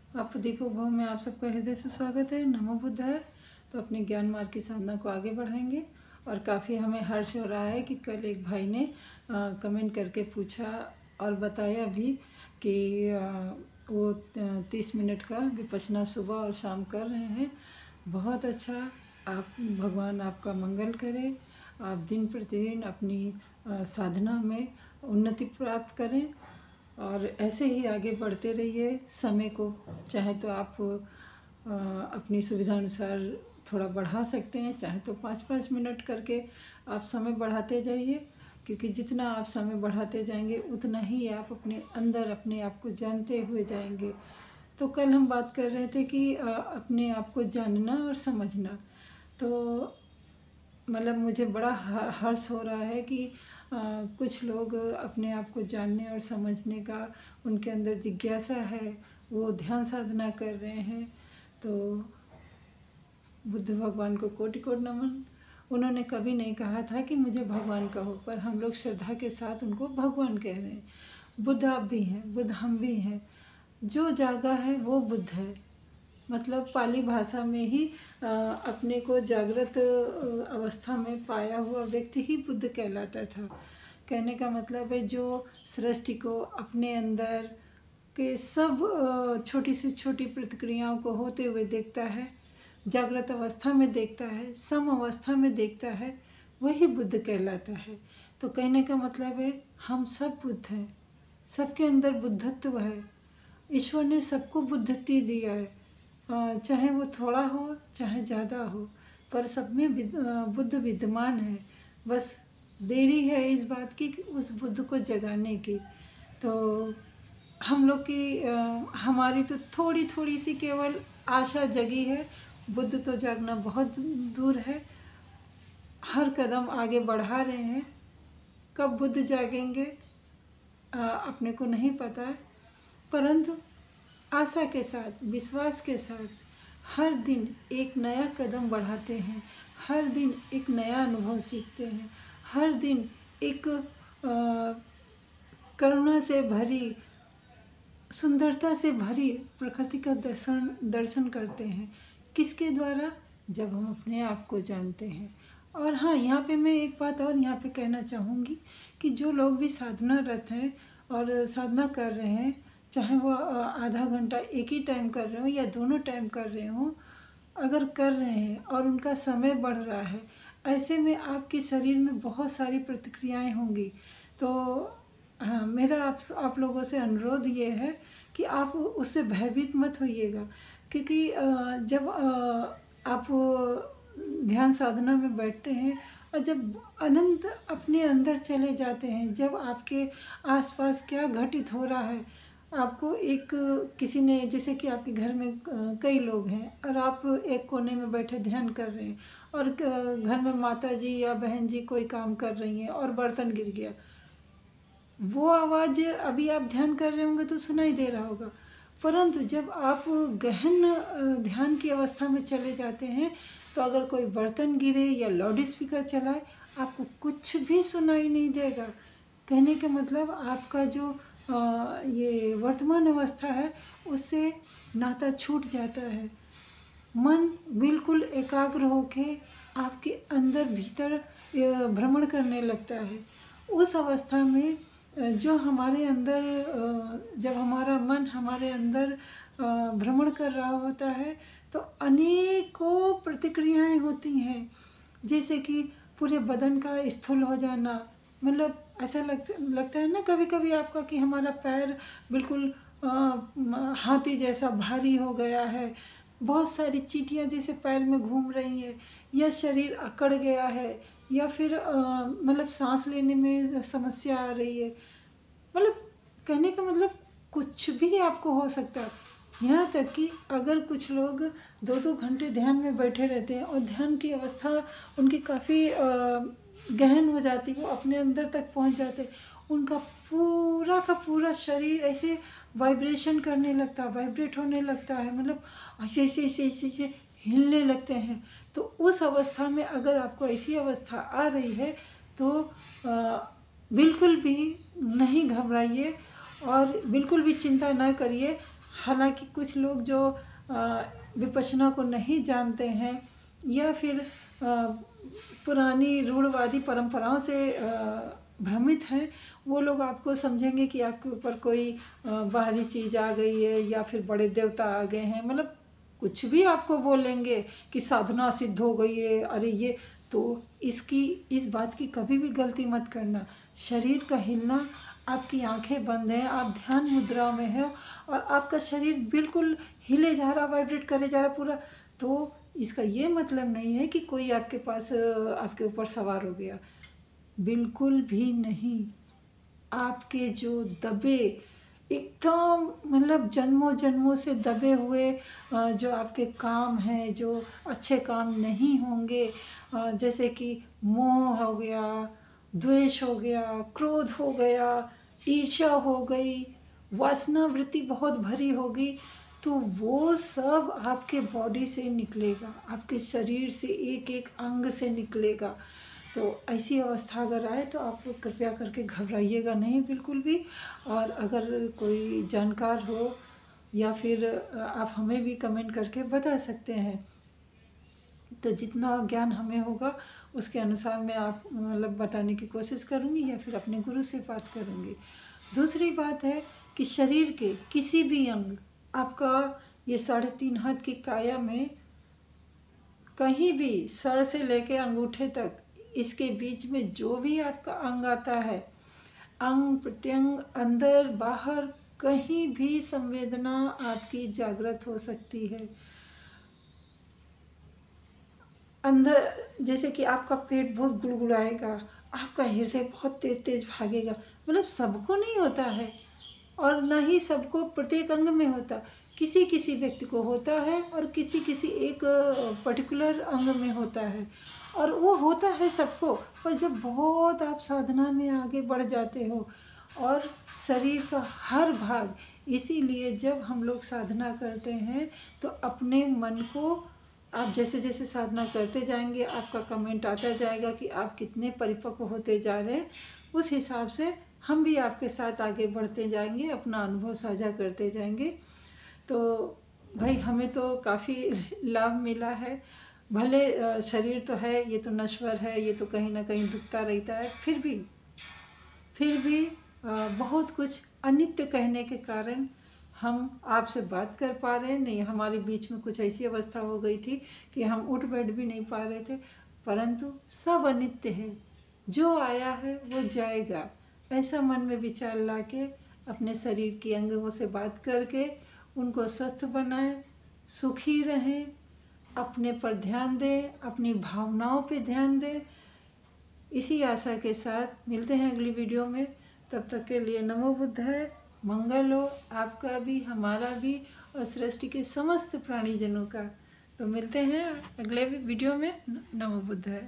आप दीपो भव में आप सबका हृदय से स्वागत है। नमो बुद्धाय। तो अपने ज्ञान मार्ग की साधना को आगे बढ़ाएंगे और काफ़ी हमें हर्ष हो रहा है कि कल एक भाई ने कमेंट करके पूछा और बताया भी कि वो 30 मिनट का विपश्यना सुबह और शाम कर रहे हैं। बहुत अच्छा। आप भगवान आपका मंगल करे। आप दिन प्रतिदिन अपनी साधना में उन्नति प्राप्त करें और ऐसे ही आगे बढ़ते रहिए। समय को चाहे तो आप अपनी सुविधा अनुसार थोड़ा बढ़ा सकते हैं, चाहे तो 5-5 मिनट करके आप समय बढ़ाते जाइए, क्योंकि जितना आप समय बढ़ाते जाएंगे उतना ही आप अपने अंदर अपने आप को जानते हुए जाएंगे। तो कल हम बात कर रहे थे कि अपने आप को जानना और समझना। तो मतलब मुझे बड़ा हर्ष हो रहा है कि कुछ लोग अपने आप को जानने और समझने का उनके अंदर जिज्ञासा है, वो ध्यान साधना कर रहे हैं। तो बुद्ध भगवान को कोटि कोटि नमन। उन्होंने कभी नहीं कहा था कि मुझे भगवान कहो, पर हम लोग श्रद्धा के साथ उनको भगवान कह रहे हैं। बुद्ध आप भी हैं, बुद्ध हम भी हैं। जो जागा है वो बुद्ध है। मतलब पाली भाषा में ही अपने को जागृत अवस्था में पाया हुआ व्यक्ति ही बुद्ध कहलाता था। कहने का मतलब है जो सृष्टि को अपने अंदर के सब छोटी से छोटी प्रतिक्रियाओं को होते हुए देखता है, जागृत अवस्था में देखता है, सम अवस्था में देखता है, वही बुद्ध कहलाता है। तो कहने का मतलब है हम सब बुद्ध हैं, सबके अंदर बुद्धत्व है। ईश्वर ने सबको बुद्धत्व दिया है, चाहे वो थोड़ा हो चाहे ज़्यादा हो, पर सब में बुद्ध विद्यमान है। बस देरी है इस बात की कि उस बुद्ध को जगाने की। तो हम लोग की हमारी तो थोड़ी थोड़ी सी केवल आशा जगी है। बुद्ध तो जागना बहुत दूर है। हर कदम आगे बढ़ा रहे हैं। कब बुद्ध जागेंगे अपने को नहीं पता है, परंतु आशा के साथ, विश्वास के साथ हर दिन एक नया कदम बढ़ाते हैं, हर दिन एक नया अनुभव सीखते हैं, हर दिन एक करुणा से भरी, सुंदरता से भरी प्रकृति का दर्शन करते हैं। किसके द्वारा? जब हम अपने आप को जानते हैं। और हाँ, यहाँ पे मैं एक बात और यहाँ पे कहना चाहूँगी कि जो लोग भी साधनारत हैं और साधना कर रहे हैं, चाहे वो आधा घंटा एक ही टाइम कर रहे हो या दोनों टाइम कर रहे हो, अगर कर रहे हैं और उनका समय बढ़ रहा है, ऐसे में आपके शरीर में बहुत सारी प्रतिक्रियाएं होंगी। तो हाँ, मेरा आप लोगों से अनुरोध ये है कि आप उससे भयभीत मत होइएगा, क्योंकि जब आप ध्यान साधना में बैठते हैं और जब अनंत अपने अंदर चले जाते हैं, जब आपके आसपास क्या घटित हो रहा है, आपको एक किसी ने, जैसे कि आपके घर में कई लोग हैं और आप एक कोने में बैठे ध्यान कर रहे हैं और घर में माता जी या बहन जी कोई काम कर रही हैं और बर्तन गिर गया, वो आवाज़ अभी आप ध्यान कर रहे होंगे तो सुनाई दे रहा होगा, परंतु जब आप गहन ध्यान की अवस्था में चले जाते हैं तो अगर कोई बर्तन गिरे या लाउड स्पीकर चलाए, आपको कुछ भी सुनाई नहीं देगा। कहने का मतलब आपका जो ये वर्तमान अवस्था है उससे नाता छूट जाता है। मन बिल्कुल एकाग्र होके आपके अंदर भीतर भ्रमण करने लगता है। उस अवस्था में जो हमारे अंदर, जब हमारा मन हमारे अंदर भ्रमण कर रहा होता है तो अनेकों प्रतिक्रियाएं होती हैं, जैसे कि पूरे बदन का स्थूल हो जाना। मतलब ऐसा लगता है ना कभी कभी आपका कि हमारा पैर बिल्कुल हाथी जैसा भारी हो गया है, बहुत सारी चींटियां जैसे पैर में घूम रही हैं, या शरीर अकड़ गया है, या फिर मतलब सांस लेने में समस्या आ रही है। मतलब कहने का मतलब कुछ भी आपको हो सकता है। यहाँ तक कि अगर कुछ लोग 2-2 घंटे ध्यान में बैठे रहते हैं और ध्यान की अवस्था उनकी काफ़ी गहन हो जाती है, वो अपने अंदर तक पहुँच जाते हैं, उनका पूरा का पूरा शरीर ऐसे वाइब्रेशन करने लगता है, वाइब्रेट होने लगता है, मतलब ऐसे ऐसे ऐसे ऐसे ऐसे हिलने लगते हैं। तो उस अवस्था में अगर आपको ऐसी अवस्था आ रही है तो बिल्कुल भी नहीं घबराइए और बिल्कुल भी चिंता ना करिए। हालांकि कुछ लोग जो विपश्यना को नहीं जानते हैं या फिर पुरानी रूढ़वादी परंपराओं से भ्रमित हैं, वो लोग आपको समझेंगे कि आपके ऊपर कोई बाहरी चीज़ आ गई है या फिर बड़े देवता आ गए हैं, मतलब कुछ भी आपको बोलेंगे कि साधना सिद्ध हो गई है, अरे ये तो इस बात की कभी भी गलती मत करना। शरीर का हिलना, आपकी आंखें बंद हैं, आप ध्यान मुद्रा में हो और आपका शरीर बिल्कुल हिले जा रहा, वाइब्रेट करे जा रहा पूरा, तो इसका ये मतलब नहीं है कि कोई आपके पास आपके ऊपर सवार हो गया, बिल्कुल भी नहीं। आपके जो दबे एकदम मतलब जन्मों जन्मों से दबे हुए जो आपके काम हैं, जो अच्छे काम नहीं होंगे, जैसे कि मोह हो गया, द्वेष हो गया, क्रोध हो गया, ईर्ष्या हो गई, वासना वृत्ति बहुत भरी होगी, तो वो सब आपके बॉडी से निकलेगा, आपके शरीर से एक एक अंग से निकलेगा। तो ऐसी अवस्था अगर आए तो आप कृपया करके घबराइएगा नहीं बिल्कुल भी। और अगर कोई जानकार हो या फिर आप हमें भी कमेंट करके बता सकते हैं, तो जितना ज्ञान हमें होगा उसके अनुसार मैं आप मतलब बताने की कोशिश करूँगी या फिर अपने गुरु से बात करूँगी। दूसरी बात है कि शरीर के किसी भी अंग, आपका ये 3.5 हाथ की काया में कहीं भी सर से लेके अंगूठे तक, इसके बीच में जो भी आपका अंग आता है, अंग प्रत्यंग अंदर बाहर कहीं भी संवेदना आपकी जागृत हो सकती है। अंदर जैसे कि आपका पेट बहुत गुड़गुड़ाएगा, आपका हृदय बहुत तेज तेज भागेगा, मतलब सबको नहीं होता है और ना ही सबको प्रत्येक अंग में होता, किसी किसी व्यक्ति को होता है और किसी किसी एक पर्टिकुलर अंग में होता है, और वो होता है सबको। पर जब बहुत आप साधना में आगे बढ़ जाते हो और शरीर का हर भाग, इसीलिए जब हम लोग साधना करते हैं तो अपने मन को आप जैसे जैसे साधना करते जाएंगे, आपका कमेंट आता जाएगा कि आप कितने परिपक्व होते जा रहे हैं, उस हिसाब से हम भी आपके साथ आगे बढ़ते जाएंगे, अपना अनुभव साझा करते जाएंगे। तो भाई हमें तो काफ़ी लाभ मिला है, भले शरीर तो है, ये तो नश्वर है, ये तो कहीं ना कहीं दुखता रहता है, फिर भी बहुत कुछ अनित्य कहने के कारण हम आपसे बात कर पा रहे हैं। नहीं, हमारे बीच में कुछ ऐसी अवस्था हो गई थी कि हम उठ बैठ भी नहीं पा रहे थे, परंतु सब अनित्य है, जो आया है वो जाएगा, ऐसा मन में विचार लाके अपने शरीर के अंगों से बात करके उनको स्वस्थ बनाएं, सुखी रहें, अपने पर ध्यान दें, अपनी भावनाओं पे ध्यान दें। इसी आशा के साथ मिलते हैं अगली वीडियो में। तब तक के लिए नमो बुद्धाय, मंगल हो आपका भी, हमारा भी और सृष्टि के समस्त प्राणीजनों का। तो मिलते हैं अगले वीडियो में। नमो बुद्धाय।